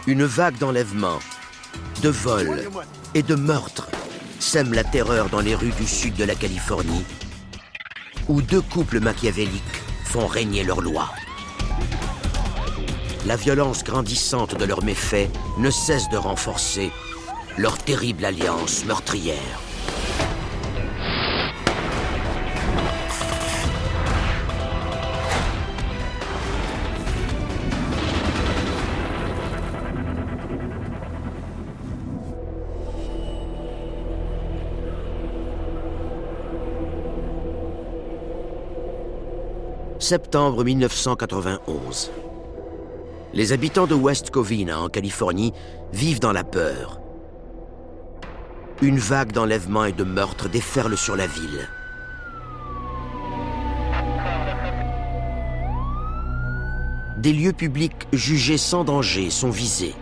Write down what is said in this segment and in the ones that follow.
Une vague d'enlèvements, de vols et de meurtres sème la terreur dans les rues du sud de la Californie, où deux couples machiavéliques font régner leurs lois. La violence grandissante de leurs méfaits ne cesse de renforcer leur terrible alliance meurtrière. Septembre 1991. Les habitants de West Covina, en Californie, vivent dans la peur. Une vague d'enlèvements et de meurtres déferle sur la ville. Des lieux publics jugés sans danger sont visés.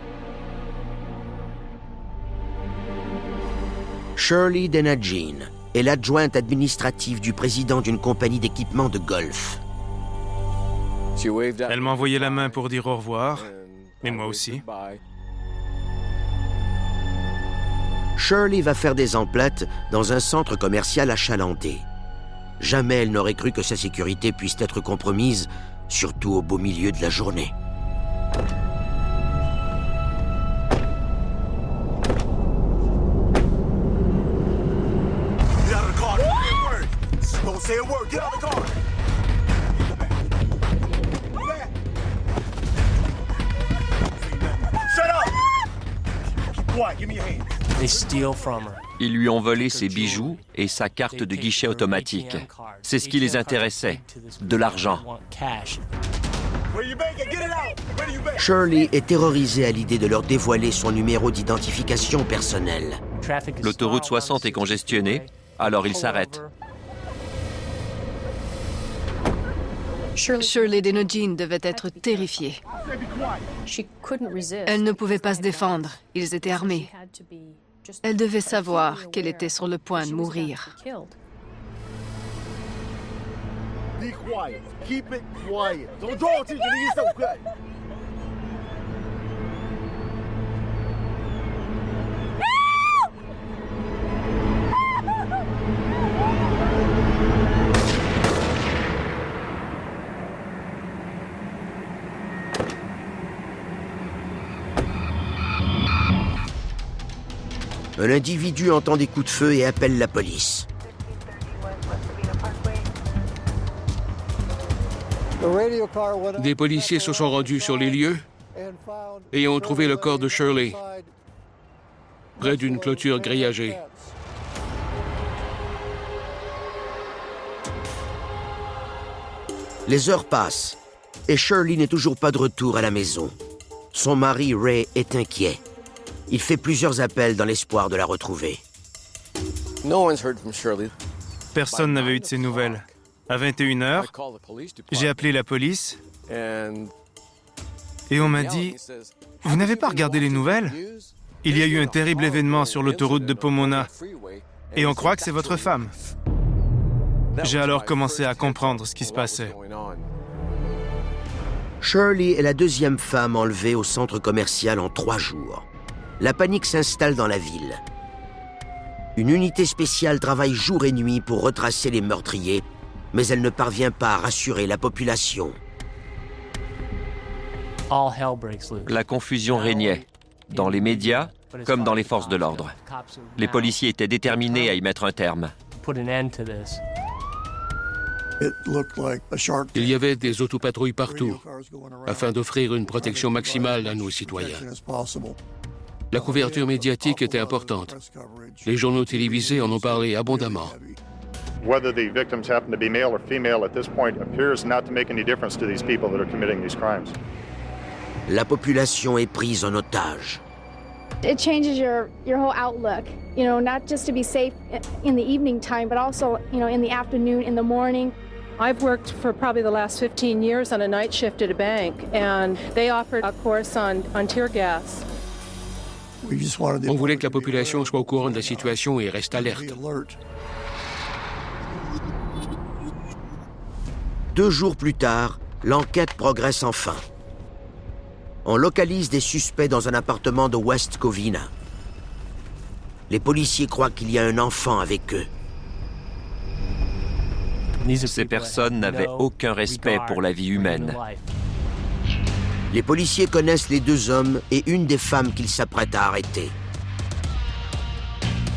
Shirley Denagine est l'adjointe administrative du président d'une compagnie d'équipement de golf. Elle m'a envoyé la main pour dire au revoir, et moi aussi. Shirley va faire des emplettes dans un centre commercial achalandé. Jamais elle n'aurait cru que sa sécurité puisse être compromise, surtout au beau milieu de la journée. Ils lui ont volé ses bijoux et sa carte de guichet automatique. C'est ce qui les intéressait, de l'argent. Shirley est terrorisée à l'idée de leur dévoiler son numéro d'identification personnelle. L'autoroute 60 est congestionnée, alors ils s'arrêtent. Shirley Denagine devait être terrifiée. Elle ne pouvait pas se défendre, ils étaient armés. Elle devait savoir qu'elle était sur le point de mourir. Un individu entend des coups de feu et appelle la police. Des policiers se sont rendus sur les lieux et ont trouvé le corps de Shirley près d'une clôture grillagée. Les heures passent et Shirley n'est toujours pas de retour à la maison. Son mari, Ray, est inquiet. Il fait plusieurs appels dans l'espoir de la retrouver. Personne n'avait eu de ses nouvelles. À 21h, j'ai appelé la police et on m'a dit « Vous n'avez pas regardé les nouvelles? Il y a eu un terrible événement sur l'autoroute de Pomona et on croit que c'est votre femme. » J'ai alors commencé à comprendre ce qui se passait. Shirley est la deuxième femme enlevée au centre commercial en 3 jours. La panique s'installe dans la ville. Une unité spéciale travaille jour et nuit pour retracer les meurtriers, mais elle ne parvient pas à rassurer la population. La confusion régnait, dans les médias comme dans les forces de l'ordre. Les policiers étaient déterminés à y mettre un terme. Il y avait des autopatrouilles partout, afin d'offrir une protection maximale à nos citoyens. La couverture médiatique était importante. Les journaux télévisés en ont parlé abondamment. Whether the victims happen to be male or female at this point appears not to make any difference to these people that are committing these crimes. La population est prise en otage. It changes your whole outlook, you know, not just to be safe in the evening time, but also, you know, in the afternoon, in the morning. I've worked for probably the last 15 years on a night shift at a bank, and they offered a course on tear gas. On voulait que la population soit au courant de la situation et reste alerte. 2 jours plus tard, l'enquête progresse enfin. On localise des suspects dans un appartement de West Covina. Les policiers croient qu'il y a un enfant avec eux. Ces personnes n'avaient aucun respect pour la vie humaine. Les policiers connaissent les deux hommes et une des femmes qu'ils s'apprêtent à arrêter.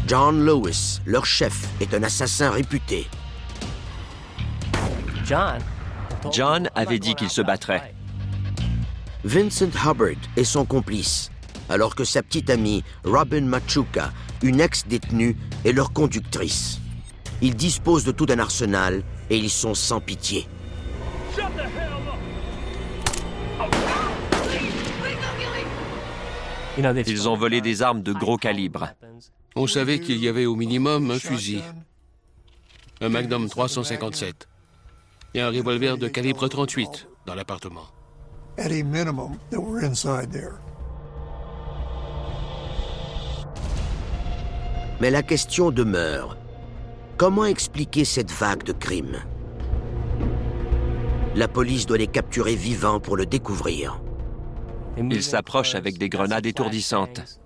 John Lewis, leur chef, est un assassin réputé. John avait dit qu'il se battrait. Vincent Hubbard est son complice, alors que sa petite amie, Robin Machuca, une ex-détenue, est leur conductrice. Ils disposent de tout un arsenal et ils sont sans pitié. Ils ont volé des armes de gros calibre. On savait qu'il y avait au minimum un fusil, un Magnum 357 et un revolver de calibre 38 dans l'appartement. Mais la question demeure. Comment expliquer cette vague de crimes? La police doit les capturer vivants pour le découvrir. Ils s'approchent avec des grenades étourdissantes.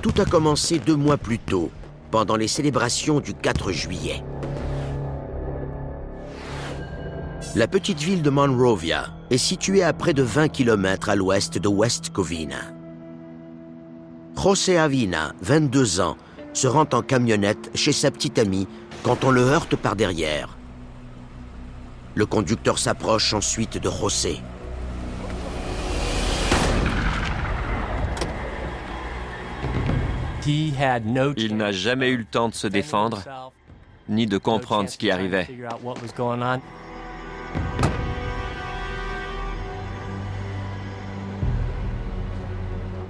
Tout a commencé 2 mois plus tôt, pendant les célébrations du 4 juillet. La petite ville de Monrovia est située à près de 20 km à l'ouest de West Covina. José Avina, 22 ans, se rend en camionnette chez sa petite amie quand on le heurte par derrière. Le conducteur s'approche ensuite de José. Il n'a jamais eu le temps de se défendre, ni de comprendre ce qui arrivait.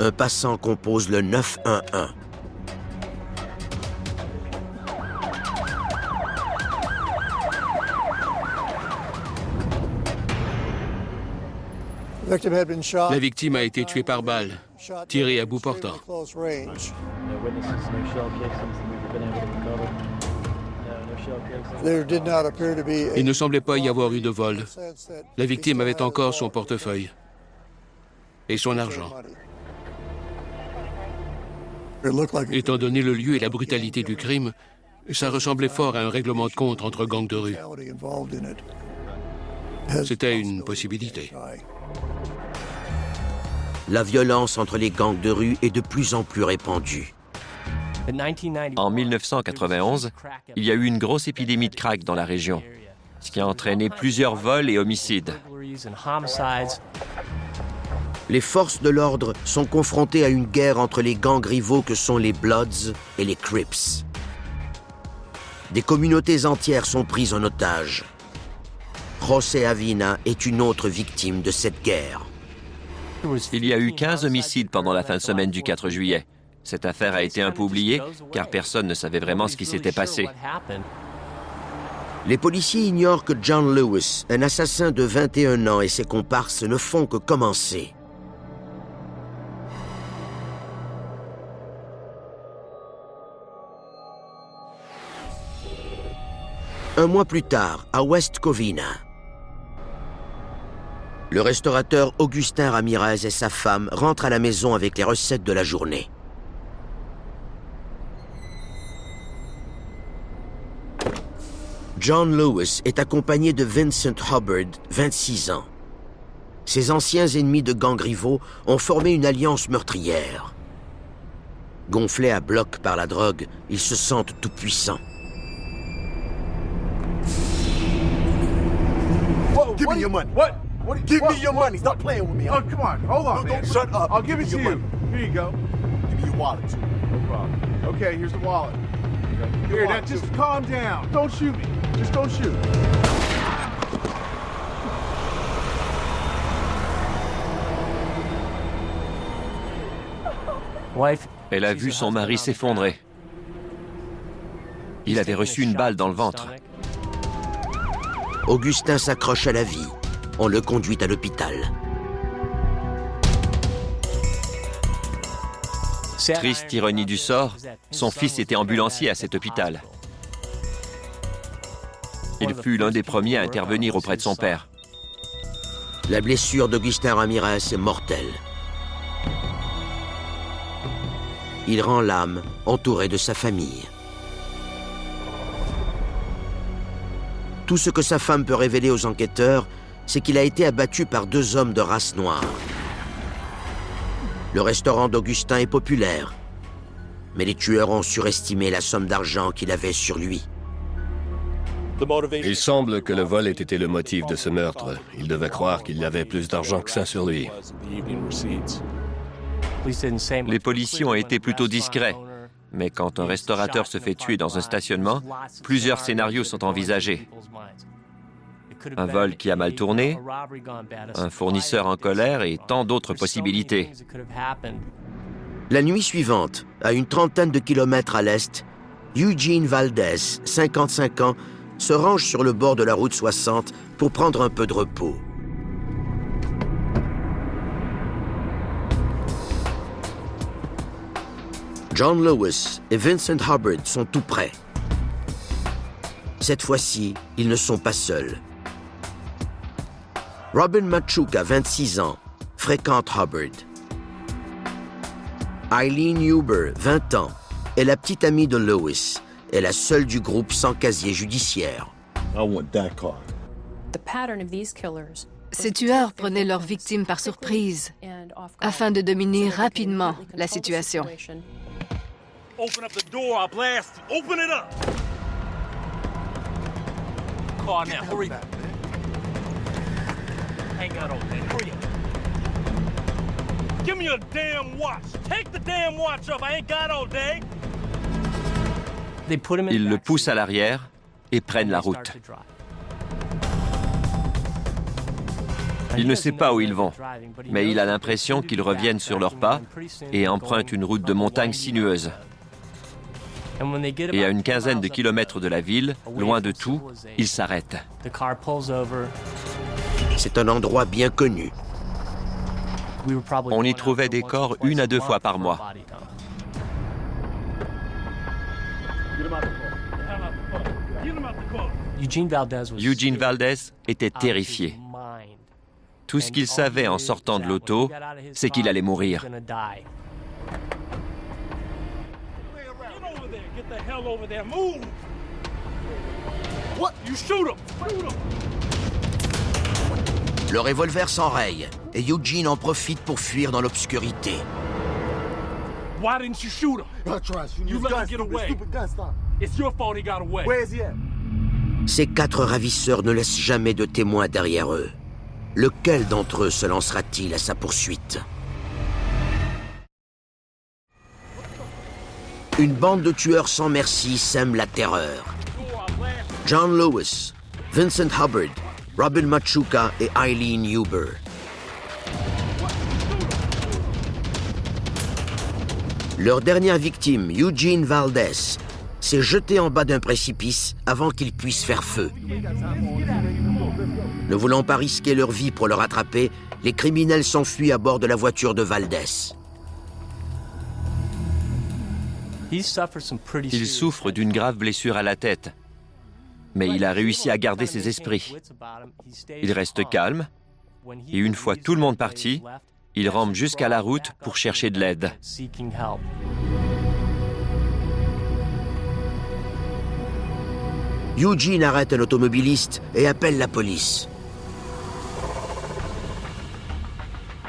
Un passant compose le 911. La victime a été tuée par balle, tirée à bout portant. Il ne semblait pas y avoir eu de vol. La victime avait encore son portefeuille et son argent. Étant donné le lieu et la brutalité du crime, ça ressemblait fort à un règlement de compte entre gangs de rue. C'était une possibilité. La violence entre les gangs de rue est de plus en plus répandue. En 1991, il y a eu une grosse épidémie de crack dans la région, ce qui a entraîné plusieurs vols et homicides. Les forces de l'ordre sont confrontées à une guerre entre les gangs rivaux que sont les Bloods et les Crips. Des communautés entières sont prises en otage. José Avina est une autre victime de cette guerre. Il y a eu 15 homicides pendant la fin de semaine du 4 juillet. Cette affaire a été un peu oubliée, car personne ne savait vraiment ce qui s'était passé. Les policiers ignorent que John Lewis, un assassin de 21 ans, et ses comparses ne font que commencer. Un mois plus tard, à West Covina, le restaurateur Augustin Ramirez et sa femme rentrent à la maison avec les recettes de la journée. John Lewis est accompagné de Vincent Hubbard, 26 ans. Ses anciens ennemis de gangs rivaux ont formé une alliance meurtrière. Gonflés à bloc par la drogue, ils se sentent tout-puissants. Give me your money. What? Give me your money. Stop playing with me. Oh, come on. Hold on, man. Shut up. I'll give it to you. Here you go. Give me your wallet, too. No problem. Okay, here's the wallet. Here, now just calm down. Don't shoot me. Just don't shoot. Elle a vu son mari s'effondrer. Il avait reçu une balle dans le ventre. Augustin s'accroche à la vie. On le conduit à l'hôpital. Triste ironie du sort, son fils était ambulancier à cet hôpital. Il fut l'un des premiers à intervenir auprès de son père. La blessure d'Augustin Ramirez est mortelle. Il rend l'âme, entouré de sa famille. Tout ce que sa femme peut révéler aux enquêteurs, c'est qu'il a été abattu par 2 hommes de race noire. Le restaurant d'Augustin est populaire, mais les tueurs ont surestimé la somme d'argent qu'il avait sur lui. Il semble que le vol ait été le motif de ce meurtre. Il devait croire qu'il avait plus d'argent que ça sur lui. Les policiers ont été plutôt discrets, mais quand un restaurateur se fait tuer dans un stationnement, plusieurs scénarios sont envisagés. Un vol qui a mal tourné, un fournisseur en colère et tant d'autres possibilités. La nuit suivante, à une trentaine de kilomètres à l'est, Eugene Valdez, 55 ans, se range sur le bord de la route 60 pour prendre un peu de repos. John Lewis et Vincent Hubbard sont tout près. Cette fois-ci, ils ne sont pas seuls. Robin Machuca, 26 ans, fréquente Hubbard. Eileen Huber, 20 ans, est la petite amie de Lewis, est la seule du groupe sans casier judiciaire. Ces tueurs prenaient leurs victimes par surprise afin de dominer rapidement la situation. Open up the door, I'll blast you. Open it up! Car now, hurry. Hang out over there, hurry up. Give me a damn watch. Take the damn watch off, I ain't got all day. Ils le poussent à l'arrière et prennent la route. Il ne sait pas où ils vont, mais il a l'impression qu'ils reviennent sur leurs pas et empruntent une route de montagne sinueuse. Et à une quinzaine de kilomètres de la ville, loin de tout, il s'arrête. C'est un endroit bien connu. On y trouvait des corps 1 à 2 fois par mois. Eugene Valdez était terrifié. Tout ce qu'il savait en sortant de l'auto, c'est qu'il allait mourir. Get the hell over there, move! What? You shoot him! Le revolver s'enraye et Eugene en profite pour fuir dans l'obscurité. Why didn't you shoot him? You let him get away. It's your fault he got away. Where is he at? Ces 4 ravisseurs ne laissent jamais de témoins derrière eux. Lequel d'entre eux se lancera-t-il à sa poursuite? Une bande de tueurs sans merci sème la terreur. John Lewis, Vincent Hubbard, Robin Machuca et Eileen Huber. Leur dernière victime, Eugene Valdez, s'est jeté en bas d'un précipice avant qu'ils puissent faire feu. Ne voulant pas risquer leur vie pour le rattraper, les criminels s'enfuient à bord de la voiture de Valdez. Il souffre d'une grave blessure à la tête, mais il a réussi à garder ses esprits. Il reste calme, et une fois tout le monde parti, il rampe jusqu'à la route pour chercher de l'aide. Eugene arrête un automobiliste et appelle la police.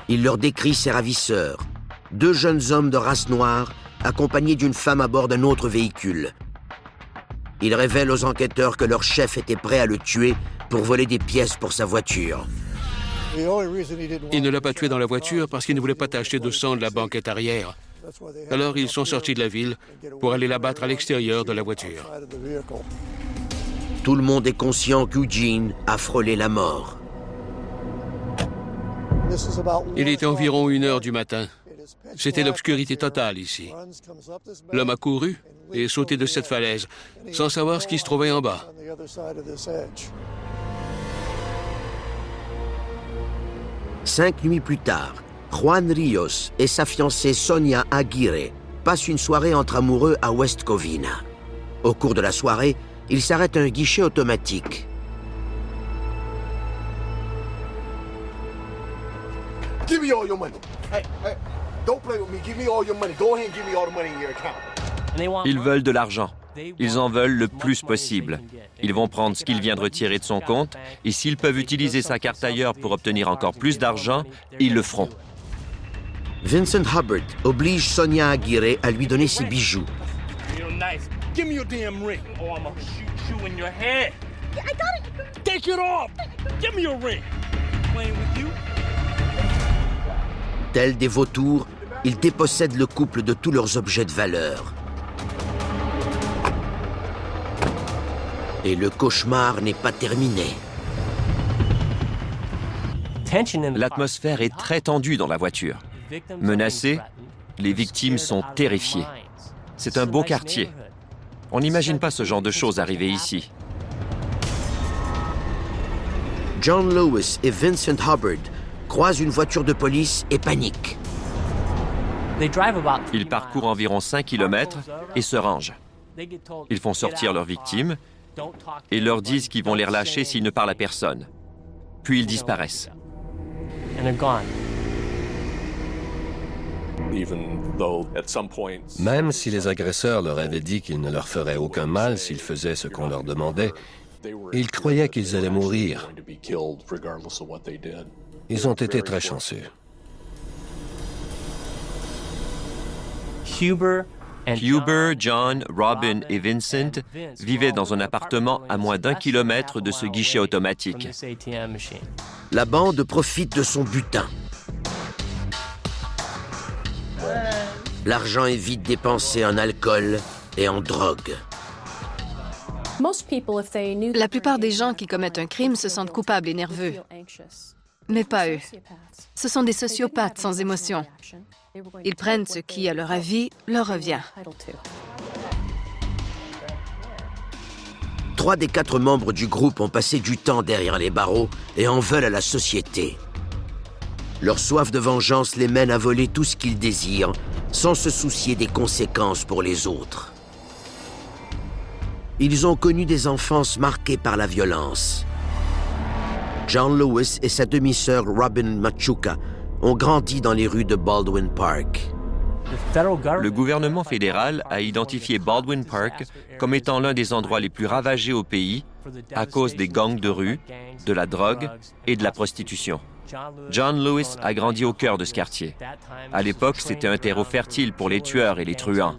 Il leur décrit ses ravisseurs, 2 jeunes hommes de race noire, accompagnés d'une femme à bord d'un autre véhicule. Il révèle aux enquêteurs que leur chef était prêt à le tuer pour voler des pièces pour sa voiture. Il ne l'a pas tué dans la voiture parce qu'il ne voulait pas tacher de sang de la banquette arrière. Alors ils sont sortis de la ville pour aller l'abattre à l'extérieur de la voiture. Tout le monde est conscient qu'Eugene a frôlé la mort. Il était environ 1 heure du matin. C'était l'obscurité totale ici. L'homme a couru et sauté de cette falaise, sans savoir ce qui se trouvait en bas. 5 nuits plus tard, Juan Rios et sa fiancée Sonia Aguirre passe une soirée entre amoureux à West Covina. Au cours de la soirée, il s'arrête à un guichet automatique. Give me all your money. Hey, don't play with me. Give me all your money. Go ahead and give me all the money in your account. Ils veulent de l'argent. Ils en veulent le plus possible. Ils vont prendre ce qu'il vient de retirer de son compte, et s'ils peuvent utiliser sa carte ailleurs pour obtenir encore plus d'argent, ils le feront. Vincent Hubbard oblige Sonia Aguirre à lui donner ses bijoux. Real nice. Give me your damn ring, or I'm gonna shoot you in your head. I got it. Take it off. Give me your ring. Playing with you? Tels des vautours, ils dépossèdent le couple de tous leurs objets de valeur. Et le cauchemar n'est pas terminé. L'atmosphère est très tendue dans la voiture. Menacées, les victimes sont terrifiées. C'est un beau quartier. On n'imagine pas ce genre de choses arriver ici. John Lewis et Vincent Hubbard croisent une voiture de police et paniquent. Ils parcourent environ 5 km et se rangent. Ils font sortir leurs victimes et leur disent qu'ils vont les relâcher s'ils ne parlent à personne. Puis ils disparaissent. Même si les agresseurs leur avaient dit qu'ils ne leur feraient aucun mal s'ils faisaient ce qu'on leur demandait, ils croyaient qu'ils allaient mourir. Ils ont été très chanceux. Huber, John, Robin et Vincent vivaient dans un appartement à moins d'1 kilomètre de ce guichet automatique. La bande profite de son butin. L'argent est vite dépensé en alcool et en drogue. La plupart des gens qui commettent un crime se sentent coupables et nerveux. Mais pas eux. Ce sont des sociopathes sans émotion. Ils prennent ce qui, à leur avis, leur revient. 3 des 4 membres du groupe ont passé du temps derrière les barreaux et en veulent à la société. Leur soif de vengeance les mène à voler tout ce qu'ils désirent, sans se soucier des conséquences pour les autres. Ils ont connu des enfances marquées par la violence. John Lewis et sa demi-sœur Robin Machuca ont grandi dans les rues de Baldwin Park. Le gouvernement fédéral a identifié Baldwin Park comme étant l'un des endroits les plus ravagés au pays à cause des gangs de rue, de la drogue et de la prostitution. John Lewis a grandi au cœur de ce quartier. À l'époque, c'était un terreau fertile pour les tueurs et les truands.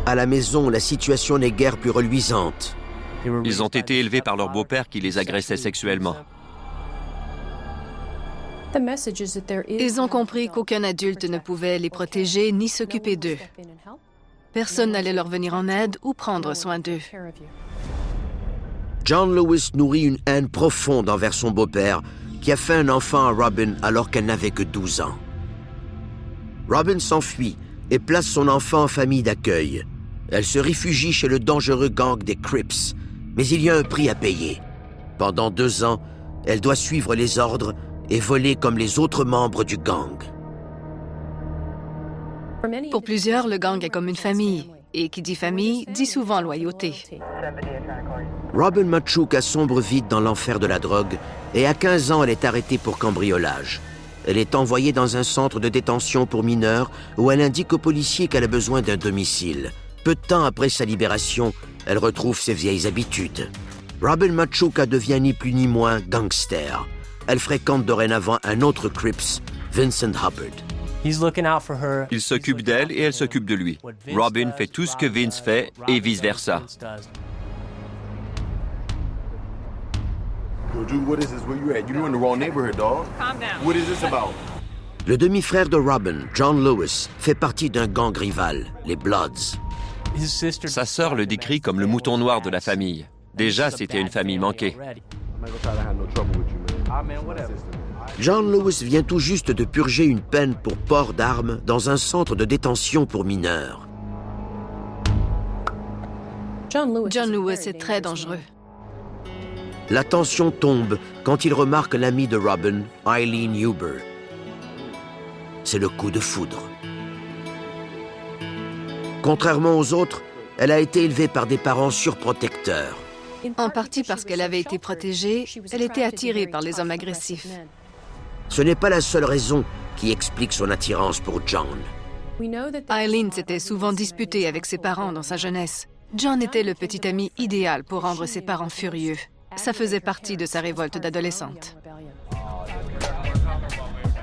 À la maison, la situation n'est guère plus reluisante. Ils ont été élevés par leur beau-père qui les agressait sexuellement. Ils ont compris qu'aucun adulte ne pouvait les protéger ni s'occuper d'eux. Personne n'allait leur venir en aide ou prendre soin d'eux. John Lewis nourrit une haine profonde envers son beau-père, qui a fait un enfant à Robin alors qu'elle n'avait que 12 ans. Robin s'enfuit et place son enfant en famille d'accueil. Elle se réfugie chez le dangereux gang des Crips, mais il y a un prix à payer. Pendant 2 ans, elle doit suivre les ordres et voler comme les autres membres du gang. Pour plusieurs, le gang est comme une famille. Et qui dit famille, dit souvent loyauté. Robin Machuca sombre vite dans l'enfer de la drogue et à 15 ans, elle est arrêtée pour cambriolage. Elle est envoyée dans un centre de détention pour mineurs où elle indique aux policiers qu'elle a besoin d'un domicile. Peu de temps après sa libération, elle retrouve ses vieilles habitudes. Robin Machuca devient ni plus ni moins gangster. Elle fréquente dorénavant un autre Crips, Vincent Hubbard. Il s'occupe d'elle et elle s'occupe de lui. Robin fait tout ce que Vince fait et vice-versa. Le demi-frère de Robin, John Lewis, fait partie d'un gang rival, les Bloods. Sa sœur le décrit comme le mouton noir de la famille. Déjà, c'était une famille manquée. John Lewis vient tout juste de purger une peine pour port d'armes dans un centre de détention pour mineurs. John Lewis est très dangereux. La tension tombe quand il remarque l'amie de Robin, Eileen Huber. C'est le coup de foudre. Contrairement aux autres, elle a été élevée par des parents surprotecteurs. En partie parce qu'elle avait été protégée, elle était attirée par les hommes agressifs. Ce n'est pas la seule raison qui explique son attirance pour John. Eileen s'était souvent disputée avec ses parents dans sa jeunesse. John était le petit ami idéal pour rendre ses parents furieux. Ça faisait partie de sa révolte d'adolescente.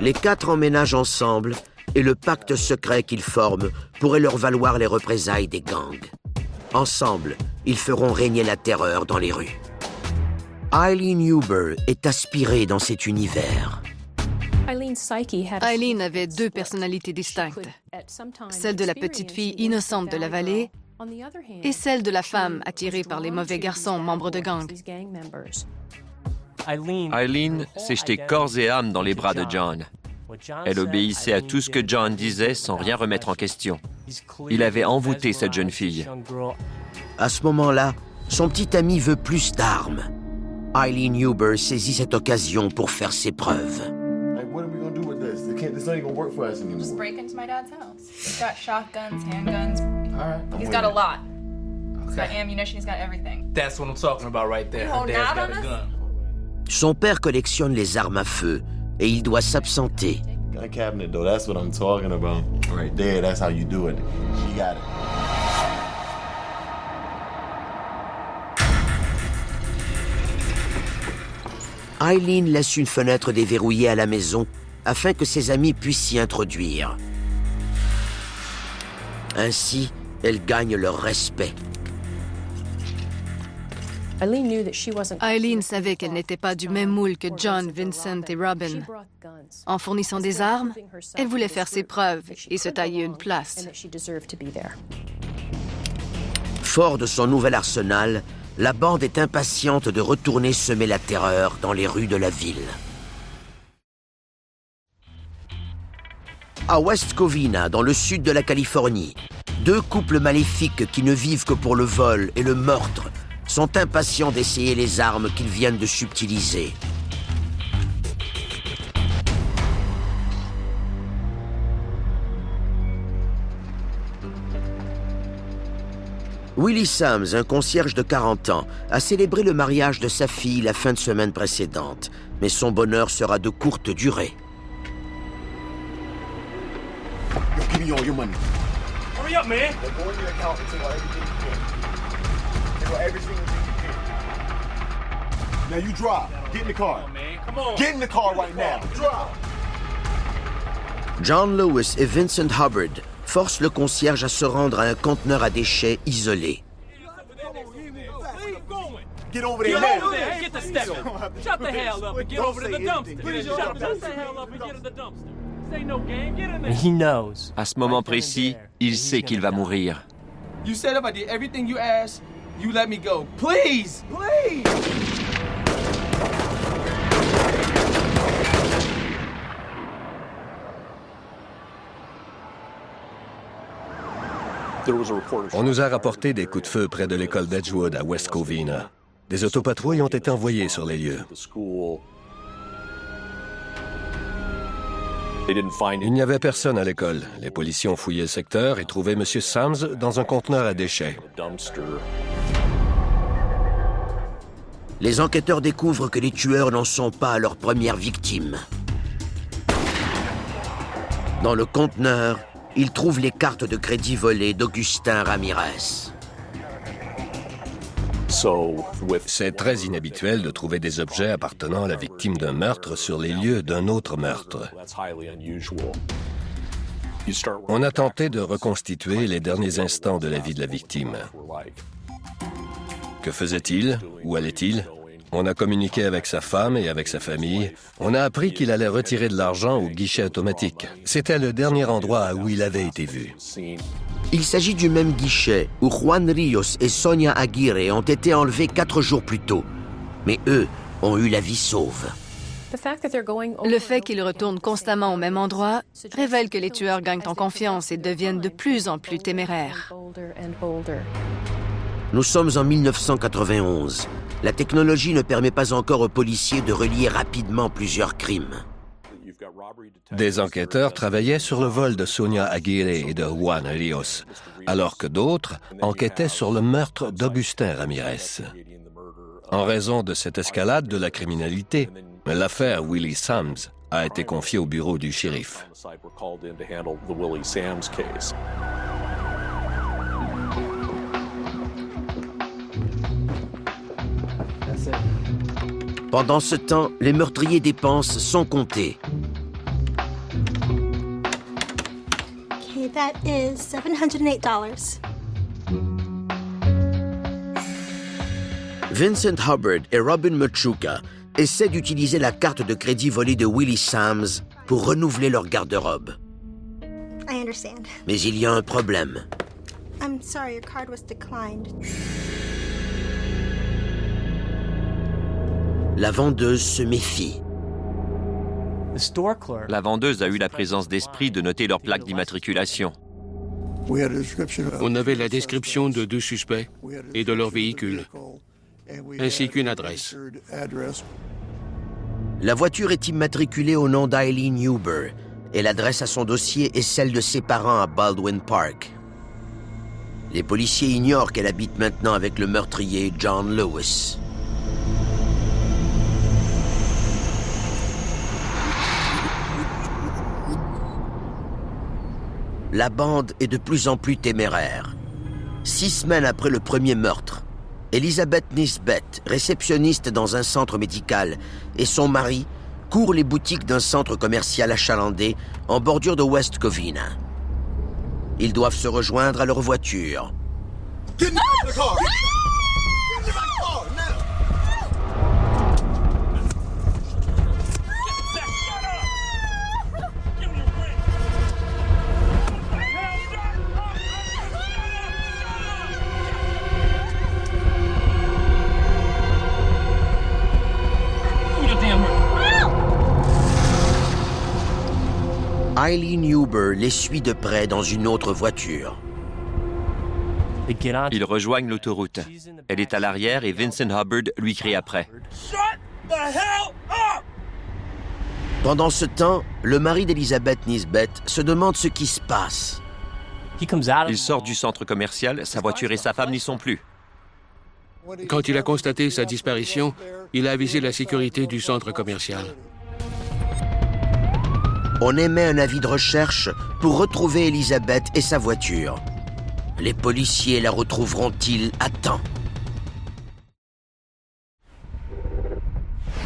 Les quatre emménagent ensemble et le pacte secret qu'ils forment pourrait leur valoir les représailles des gangs. Ensemble, ils feront régner la terreur dans les rues. Eileen Huber est aspirée dans cet univers. Eileen avait deux personnalités distinctes, celle de la petite fille innocente de la vallée et celle de la femme attirée par les mauvais garçons membres de gangs. Eileen s'est jetée corps et âme dans les bras de John. Elle obéissait à tout ce que John disait sans rien remettre en question. Il avait envoûté cette jeune fille. À ce moment-là, son petit ami veut plus d'armes. Eileen Huber saisit cette occasion pour faire ses preuves. This ain't gonna work for us anymore. Just break into my dad's house. He's got shotguns, handguns. All right. He's got a lot. He's got ammunition, he's got everything. That's what I'm talking about right there. Her dad's got a gun. Son père collectionne les armes à feu et il doit s'absenter. Gun cabinet though, that's what I'm talking about. Right there, that's how you do it. She got it. Eileen laisse une fenêtre déverrouillée à la maison afin que ses amis puissent s'y introduire. Ainsi, elle gagne leur respect. Eileen savait qu'elle n'était pas du même moule que John, Vincent et Robin. En fournissant des armes, elle voulait faire ses preuves et se tailler une place. Fort de son nouvel arsenal, la bande est impatiente de retourner semer la terreur dans les rues de la ville. À West Covina, dans le sud de la Californie, deux couples maléfiques qui ne vivent que pour le vol et le meurtre sont impatients d'essayer les armes qu'ils viennent de subtiliser. Willie Sams, un concierge de 40 ans, a célébré le mariage de sa fille la fin de semaine précédente, mais son bonheur sera de courte durée. Yo, give me all your money. Hurry up, man. Go in your account and take out everything you can. Take out everything you can. Now you drive. Get in the car. Come on, man. Come on. Get in the car right now. Drive. John Lewis et Vincent Hubbard forcent le concierge à se rendre à un conteneur à déchets isolé. Get over there now. Get the step. Shut the hell up and get over to the dumpster. Shut the hell up and get to the dumpster. Say no game. Get in there. He knows. À ce moment précis, il sait qu'il va mourir. You said if I did everything you asked, you let me go. Please, please. On nous a rapporté des coups de feu près de l'école d'Edgewood à West Covina. Des autopatrouilles ont été envoyées sur les lieux. Il n'y avait personne à l'école. Les policiers ont fouillé le secteur et trouvé M. Sams dans un conteneur à déchets. Les enquêteurs découvrent que les tueurs n'en sont pas à leur première victime. Dans le conteneur, ils trouvent les cartes de crédit volées d'Augustin Ramirez. C'est très inhabituel de trouver des objets appartenant à la victime d'un meurtre sur les lieux d'un autre meurtre. On a tenté de reconstituer les derniers instants de la vie de la victime. Que faisait-il? Où allait-il? On a communiqué avec sa femme et avec sa famille. On a appris qu'il allait retirer de l'argent au guichet automatique. C'était le dernier endroit où il avait été vu. Il s'agit du même guichet où Juan Rios et Sonia Aguirre ont été enlevés 4 jours plus tôt. Mais eux ont eu la vie sauve. Le fait qu'ils retournent constamment au même endroit révèle que les tueurs gagnent en confiance et deviennent de plus en plus téméraires. Nous sommes en 1991. La technologie ne permet pas encore aux policiers de relier rapidement plusieurs crimes. Des enquêteurs travaillaient sur le vol de Sonia Aguirre et de Juan Rios. alors que d'autres enquêtaient sur le meurtre d'Augustin Ramirez. En raison de cette escalade de la criminalité, l'affaire Willie Sams a été confiée au bureau du shérif. Pendant ce temps, les meurtriers dépensent sans compter. Okay, that is $708. Vincent Hubbard et Robin Machuca essaient d'utiliser la carte de crédit volée de Willie Sams pour renouveler leur garde-robe. I understand. Mais il y a un problème. I'm sorry, your card was declined. La vendeuse se méfie. La vendeuse a eu la présence d'esprit de noter leur plaque d'immatriculation. On avait la description de 2 suspects et de leur véhicule, ainsi qu'une adresse. La voiture est immatriculée au nom d'Eileen Huber et l'adresse à son dossier est celle de ses parents à Baldwin Park. Les policiers ignorent qu'elle habite maintenant avec le meurtrier John Lewis. La bande est de plus en plus téméraire. 6 semaines après le premier meurtre, Elizabeth Nisbet, réceptionniste dans un centre médical, et son mari courent les boutiques d'un centre commercial achalandé en bordure de West Covina. Ils doivent se rejoindre à leur voiture. Eileen Huber les suit de près dans une autre voiture. Ils rejoignent l'autoroute. Elle est à l'arrière et Vincent Hubbard lui crie après. Pendant ce temps, le mari d'Elizabeth Nisbet se demande ce qui se passe. Il sort du centre commercial, sa voiture et sa femme n'y sont plus. Quand il a constaté sa disparition, il a avisé la sécurité du centre commercial. On émet un avis de recherche pour retrouver Elizabeth et sa voiture. Les policiers la retrouveront-ils à temps?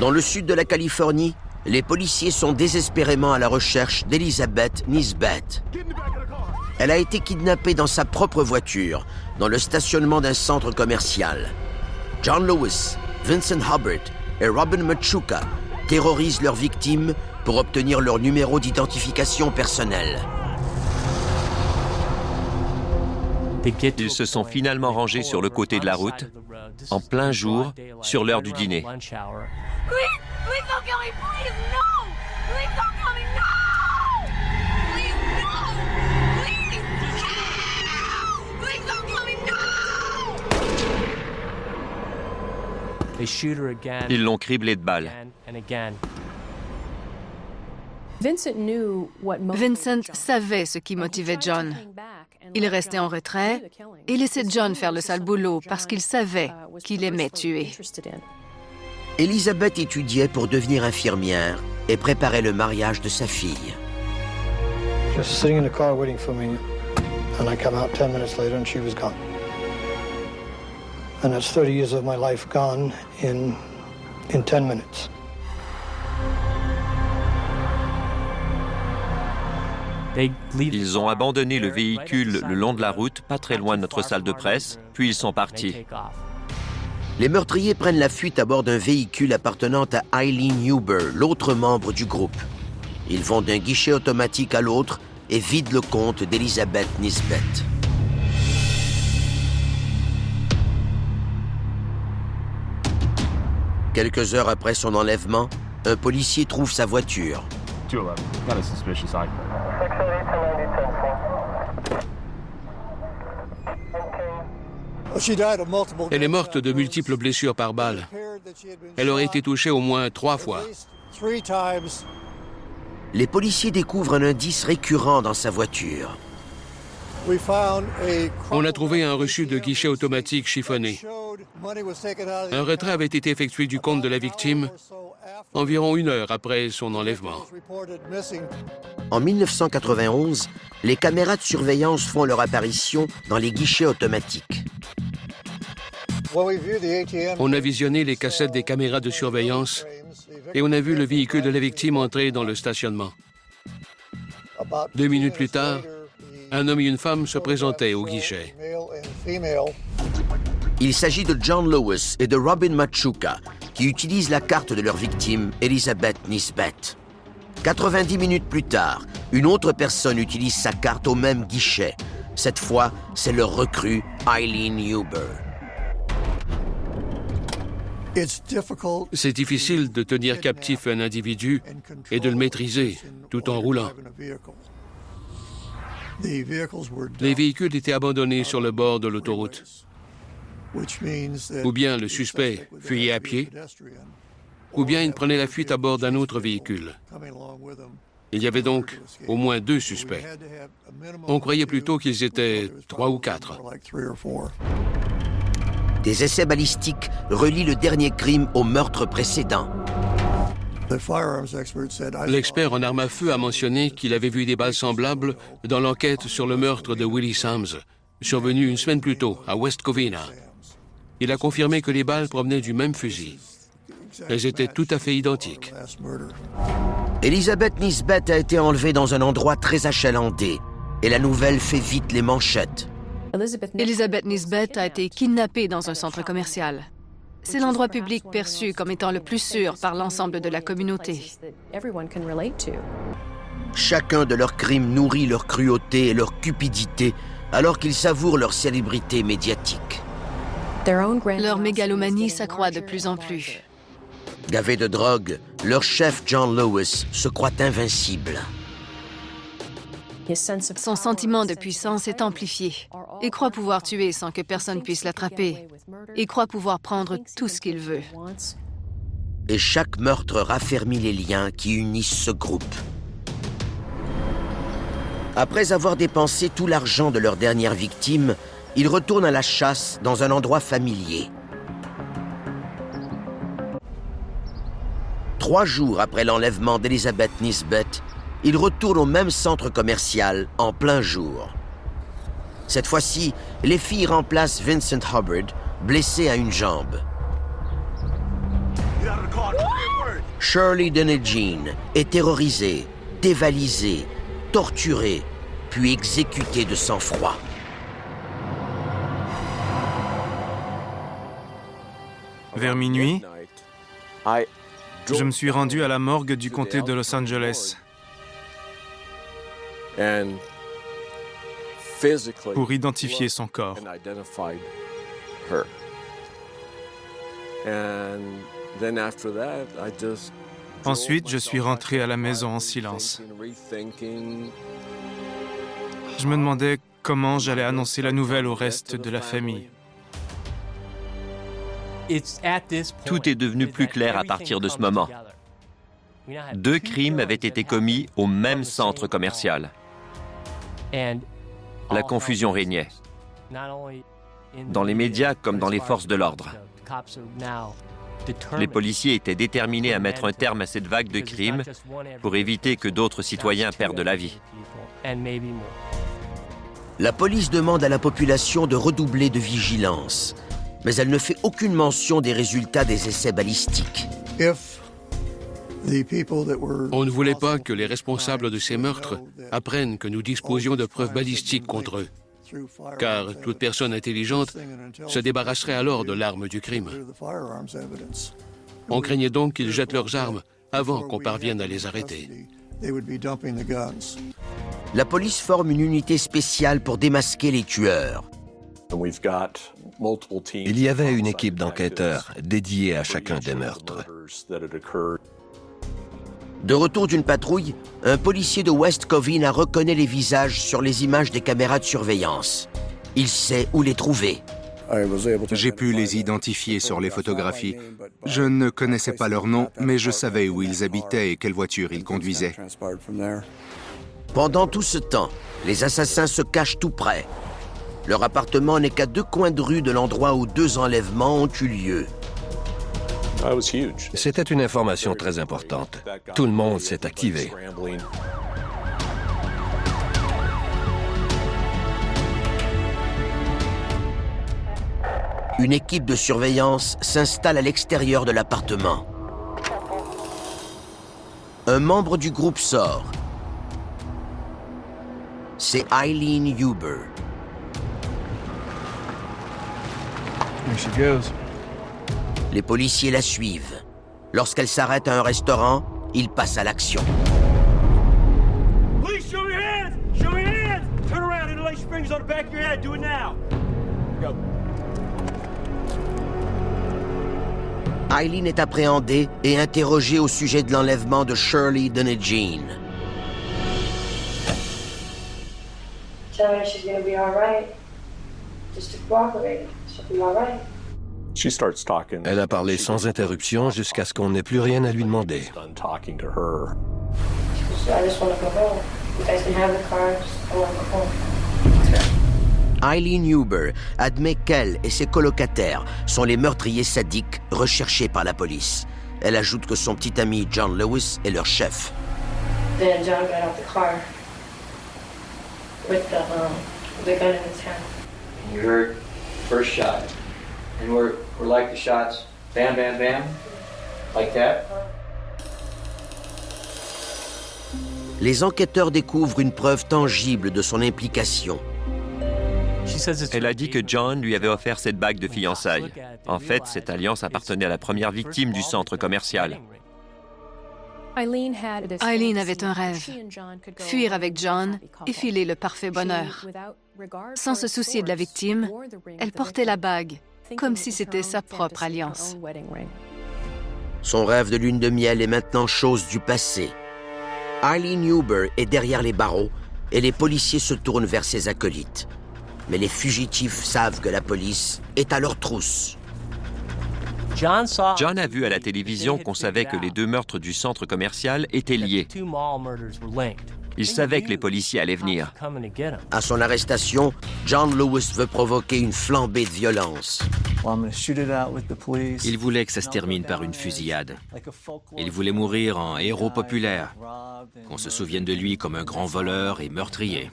Dans le sud de la Californie, les policiers sont désespérément à la recherche d'Elizabeth Nisbet. Elle a été kidnappée dans sa propre voiture, dans le stationnement d'un centre commercial. John Lewis, Vincent Hubbard et Robin Machuca terrorisent leurs victimes pour obtenir leur numéro d'identification personnelle. Ils se sont finalement rangés sur le côté de la route, en plein jour, sur l'heure du dîner. Ils l'ont criblé de balles. Vincent savait ce qui motivait John. Il restait en retrait et laissait John faire le sale boulot parce qu'il savait qu'il aimait tuer. Elizabeth étudiait pour devenir infirmière et préparait le mariage de sa fille. She was sitting in the car waiting for me, and I come out 10 minutes later and she was gone. And that's 30 years of my life gone in 10 minutes. Ils ont abandonné le véhicule le long de la route, pas très loin de notre salle de presse, puis ils sont partis. Les meurtriers prennent la fuite à bord d'un véhicule appartenant à Eileen Huber, l'autre membre du groupe. Ils vont d'un guichet automatique à l'autre et vident le compte d'Elizabeth Nisbet. Quelques heures après son enlèvement, un policier trouve sa voiture. 211, got a suspicious item. Elle est morte de multiples blessures par balle. Elle aurait été touchée au moins 3 fois. Les policiers découvrent un indice récurrent dans sa voiture. On a trouvé un reçu de guichet automatique chiffonné. Un retrait avait été effectué du compte de la victime environ 1 heure après son enlèvement. En 1991, les caméras de surveillance font leur apparition dans les guichets automatiques. On a visionné les cassettes des caméras de surveillance et on a vu le véhicule de la victime entrer dans le stationnement. 2 minutes plus tard, un homme et une femme se présentaient au guichet. Il s'agit de John Lewis et de Robin Machuca, qui utilisent la carte de leur victime, Elizabeth Nisbet. 90 minutes plus tard, une autre personne utilise sa carte au même guichet. Cette fois, c'est leur recrue, Eileen Huber. C'est difficile de tenir captif un individu et de le maîtriser tout en roulant. Les véhicules étaient abandonnés sur le bord de l'autoroute. Ou bien le suspect fuyait à pied, ou bien il prenait la fuite à bord d'un autre véhicule. Il y avait donc au moins 2 suspects. On croyait plutôt qu'ils étaient 3 ou 4. Des essais balistiques relient le dernier crime au meurtre précédent. L'expert en armes à feu a mentionné qu'il avait vu des balles semblables dans l'enquête sur le meurtre de Willie Sams, survenu 1 semaine plus tôt à West Covina. Il a confirmé que les balles provenaient du même fusil. Elles étaient tout à fait identiques. Elizabeth Nisbet a été enlevée dans un endroit très achalandé et la nouvelle fait vite les manchettes. Elizabeth Nisbet a été kidnappée dans un centre commercial. C'est l'endroit public perçu comme étant le plus sûr par l'ensemble de la communauté. Chacun de leurs crimes nourrit leur cruauté et leur cupidité alors qu'ils savourent leur célébrité médiatique. Leur mégalomanie s'accroît de plus en plus. Gavés de drogue, leur chef John Lewis se croit invincible. Son sentiment de puissance est amplifié. Il croit pouvoir tuer sans que personne puisse l'attraper. Il croit pouvoir prendre tout ce qu'il veut. Et chaque meurtre raffermit les liens qui unissent ce groupe. Après avoir dépensé tout l'argent de leur dernière victime, ils retournent à la chasse dans un endroit familier. 3 jours après l'enlèvement d'Elizabeth Nisbet, ils retournent au même centre commercial en plein jour. Cette fois-ci, les filles remplacent Vincent Hubbard, blessé à une jambe. Shirley Dennejean est terrorisée, dévalisée, torturée, puis exécutée de sang-froid. Vers minuit, je me suis rendu à la morgue du comté de Los Angeles pour identifier son corps. Ensuite, je suis rentré à la maison en silence. Je me demandais comment j'allais annoncer la nouvelle au reste de la famille. Tout est devenu plus clair à partir de ce moment. 2 crimes avaient été commis au même centre commercial. La confusion régnait, dans les médias comme dans les forces de l'ordre. Les policiers étaient déterminés à mettre un terme à cette vague de crimes pour éviter que d'autres citoyens perdent la vie. La police demande à la population de redoubler de vigilance, mais elle ne fait aucune mention des résultats des essais balistiques. On ne voulait pas que les responsables de ces meurtres apprennent que nous disposions de preuves balistiques contre eux, car toute personne intelligente se débarrasserait alors de l'arme du crime. On craignait donc qu'ils jettent leurs armes avant qu'on parvienne à les arrêter. La police forme une unité spéciale pour démasquer les tueurs. Il y avait une équipe d'enquêteurs dédiée à chacun des meurtres. De retour d'une patrouille, un policier de West Covina reconnaît les visages sur les images des caméras de surveillance. Il sait où les trouver. J'ai pu les identifier sur les photographies. Je ne connaissais pas leur nom, mais je savais où ils habitaient et quelle voiture ils conduisaient. Pendant tout ce temps, les assassins se cachent tout près. Leur appartement n'est qu'à 2 coins de rue de l'endroit où 2 enlèvements ont eu lieu. C'était une information très importante. Tout le monde s'est activé. Une équipe de surveillance s'installe à l'extérieur de l'appartement. Un membre du groupe sort. C'est Eileen Huber. There she goes. Les policiers la suivent. Lorsqu'elle s'arrête à un restaurant, ils passent à l'action. Police, show your hands! Show your hands! Turn around and lay springs on the back of your head. Do it now. Go. Eileen est appréhendée et interrogée au sujet de l'enlèvement de Shirley Dunne-Jean. Tell her she's gonna be all right. Just to cooperate. She'll be all right. Elle a parlé sans interruption jusqu'à ce qu'on n'ait plus rien à lui demander. I just want to go home. You guys can have the car. I want to go home. Eileen Huber admet qu'elle et ses colocataires sont les meurtriers sadiques recherchés par la police. Elle ajoute que son petit ami John Lewis est leur chef. Then John got out the car with the gun in his hand. You heard first shot, and we're like the shots, bam, bam, bam, like that. Les enquêteurs découvrent une preuve tangible de son implication. Elle a dit que John lui avait offert cette bague de fiançailles. En fait, cette alliance appartenait à la première victime du centre commercial. Eileen avait un rêve, fuir avec John et filer le parfait bonheur. Sans se soucier de la victime, elle portait la bague, comme si c'était sa propre alliance. Son rêve de lune de miel est maintenant chose du passé. Eileen Huber est derrière les barreaux et les policiers se tournent vers ses acolytes. Mais les fugitifs savent que la police est à leur trousse. John a vu à la télévision qu'on savait que les 2 meurtres du centre commercial étaient liés. Il savait que les policiers allaient venir. À son arrestation, John Lewis veut provoquer une flambée de violence. Il voulait que ça se termine par une fusillade. Il voulait mourir en héros populaire, qu'on se souvienne de lui comme un grand voleur et meurtrier.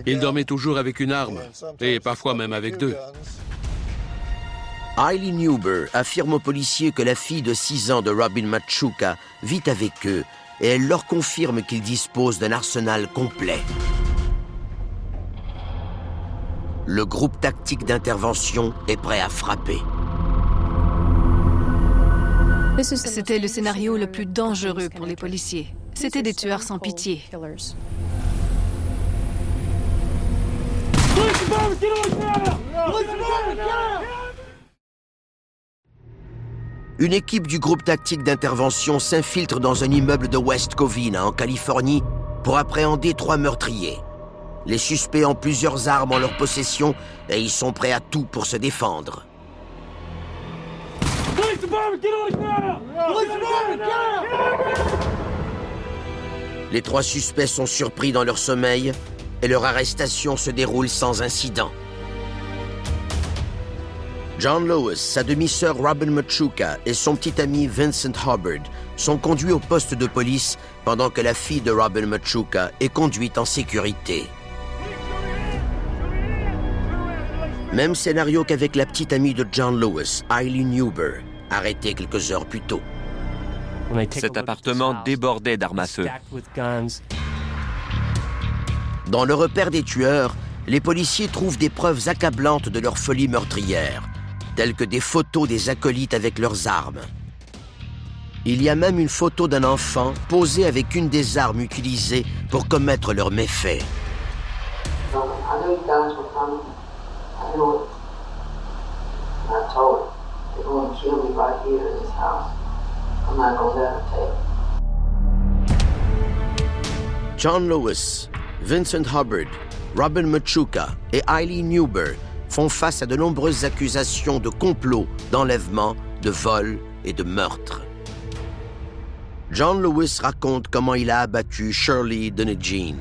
Il dormait toujours avec une arme, et parfois même avec 2. Eileen Huber affirme aux policiers que la fille de 6 ans de Robin Machuca vit avec eux et elle leur confirme qu'il dispose d'un arsenal complet. Le groupe tactique d'intervention est prêt à frapper. C'était le scénario le plus dangereux pour les policiers. C'étaient des tueurs sans pitié. Une équipe du groupe tactique d'intervention s'infiltre dans un immeuble de West Covina, en Californie, pour appréhender 3 meurtriers. Les suspects ont plusieurs armes en leur possession et ils sont prêts à tout pour se défendre. Les 3 suspects sont surpris dans leur sommeil et leur arrestation se déroule sans incident. John Lewis, sa demi-sœur Robin Machuca et son petit ami Vincent Hubbard sont conduits au poste de police pendant que la fille de Robin Machuca est conduite en sécurité. Même scénario qu'avec la petite amie de John Lewis, Eileen Huber, arrêtée quelques heures plus tôt. Cet appartement débordait d'armes à feu. Dans le repère des tueurs, les policiers trouvent des preuves accablantes de leur folie meurtrière, telles que des photos des acolytes avec leurs armes. Il y a même une photo d'un enfant posé avec une des armes utilisées pour commettre leurs méfaits. John Lewis, Vincent Hubbard, Robin Machuca et Eileen Huber font face à de nombreuses accusations de complot, d'enlèvement, de vol et de meurtre. John Lewis raconte comment il a abattu Shirley Dunedin.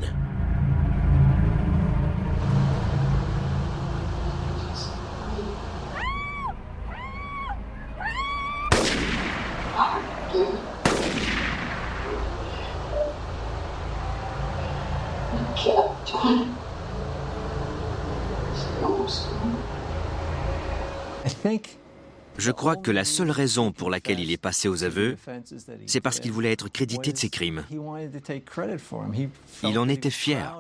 Je crois que la seule raison pour laquelle il est passé aux aveux, c'est parce qu'il voulait être crédité de ses crimes. Il en était fier.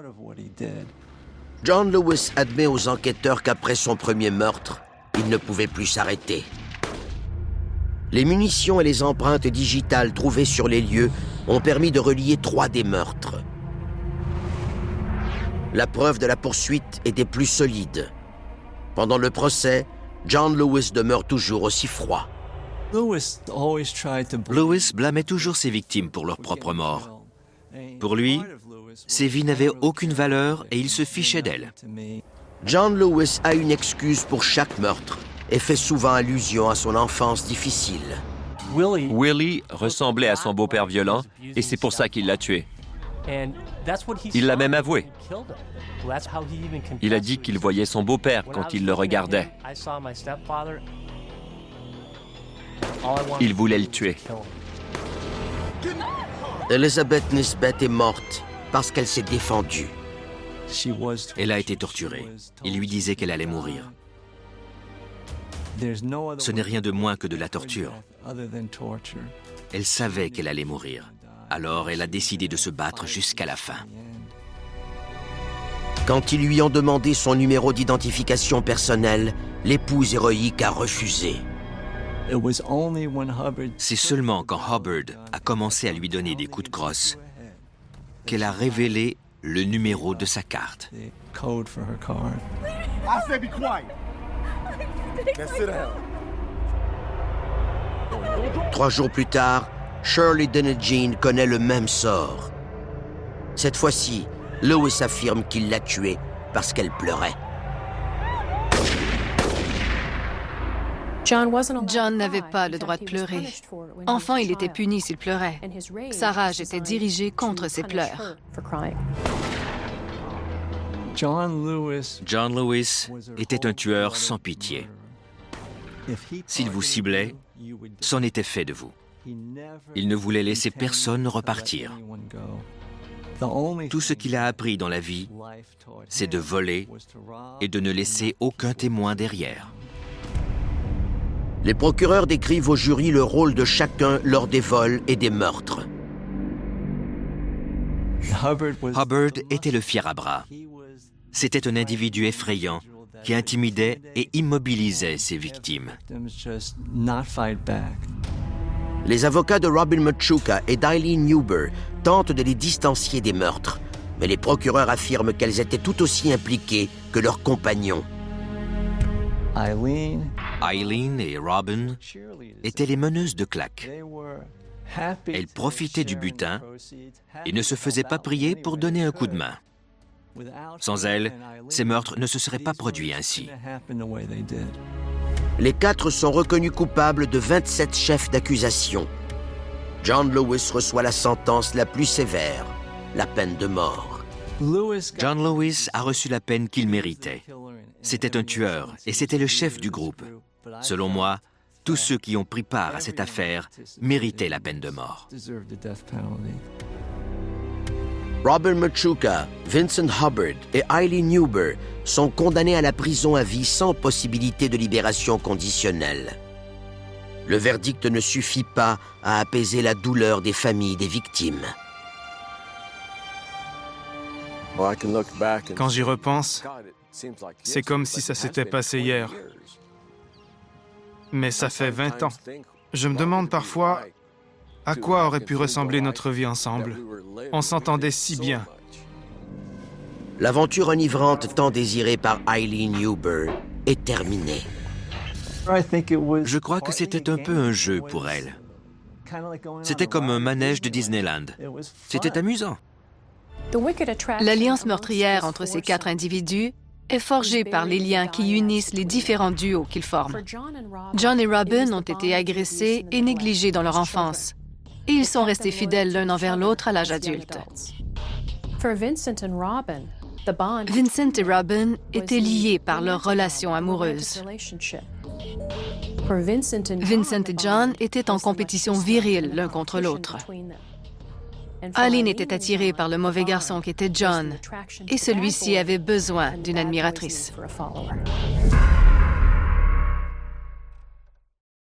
John Lewis admet aux enquêteurs qu'après son premier meurtre, il ne pouvait plus s'arrêter. Les munitions et les empreintes digitales trouvées sur les lieux ont permis de relier 3 des meurtres. La preuve de la poursuite était plus solide. Pendant le procès, John Lewis demeure toujours aussi froid. Lewis blâmait toujours ses victimes pour leur propre mort. Pour lui, ces vies n'avaient aucune valeur et il se fichait d'elles. John Lewis a une excuse pour chaque meurtre et fait souvent allusion à son enfance difficile. Willie ressemblait à son beau-père violent et c'est pour ça qu'il l'a tué. Il l'a même avoué. Il a dit qu'il voyait son beau-père quand il le regardait. Il voulait le tuer. Elizabeth Nisbet est morte parce qu'elle s'est défendue. Elle a été torturée. Il lui disait qu'elle allait mourir. Ce n'est rien de moins que de la torture. Elle savait qu'elle allait mourir. Alors elle a décidé de se battre jusqu'à la fin. Quand ils lui ont demandé son numéro d'identification personnelle, l'épouse héroïque a refusé. C'est seulement quand Hubbard a commencé à lui donner des coups de crosse qu'elle a révélé le numéro de sa carte. I said be quiet. Now sit down. 3 jours plus tard, Shirley Dunedin connaît le même sort. Cette fois-ci, Lewis affirme qu'il l'a tuée parce qu'elle pleurait. John n'avait pas le droit de pleurer. Enfant, il était puni s'il pleurait. Sa rage était dirigée contre ses pleurs. John Lewis était un tueur sans pitié. S'il vous ciblait, c'en était fait de vous. Il ne voulait laisser personne repartir. Tout ce qu'il a appris dans la vie, c'est de voler et de ne laisser aucun témoin derrière. Les procureurs décrivent au jury le rôle de chacun lors des vols et des meurtres. Hubbard était le fier à bras. C'était un individu effrayant qui intimidait et immobilisait ses victimes. Les avocats de Robin Machuca et d'Eileen Newber tentent de les distancier des meurtres, mais les procureurs affirment qu'elles étaient tout aussi impliquées que leurs compagnons. Eileen et Robin étaient les meneuses de claques. Elles profitaient du butin et ne se faisaient pas prier pour donner un coup de main. Sans elles, ces meurtres ne se seraient pas produits ainsi. Les 4 sont reconnus coupables de 27 chefs d'accusation. John Lewis reçoit la sentence la plus sévère, la peine de mort. John Lewis a reçu la peine qu'il méritait. C'était un tueur et c'était le chef du groupe. Selon moi, tous ceux qui ont pris part à cette affaire méritaient la peine de mort. Robin Machuca, Vincent Hubbard et Eileen Newber sont condamnés à la prison à vie sans possibilité de libération conditionnelle. Le verdict ne suffit pas à apaiser la douleur des familles des victimes. Quand j'y repense, c'est comme si ça s'était passé hier. Mais ça fait 20 ans. Je me demande parfois à quoi aurait pu ressembler notre vie ensemble. On s'entendait si bien. L'aventure enivrante tant désirée par Eileen Newber est terminée. Je crois que c'était un peu un jeu pour elle. C'était comme un manège de Disneyland. C'était amusant. L'alliance meurtrière entre ces 4 individus est forgée par les liens qui unissent les différents duos qu'ils forment. John et Robin ont été agressés et négligés dans leur enfance. et ils sont restés fidèles l'un envers l'autre à l'âge adulte. Vincent et Robin étaient liés par leur relation amoureuse. Vincent et John étaient en compétition virile l'un contre l'autre. Eileen était attirée par le mauvais garçon qui était John, et celui-ci avait besoin d'une admiratrice.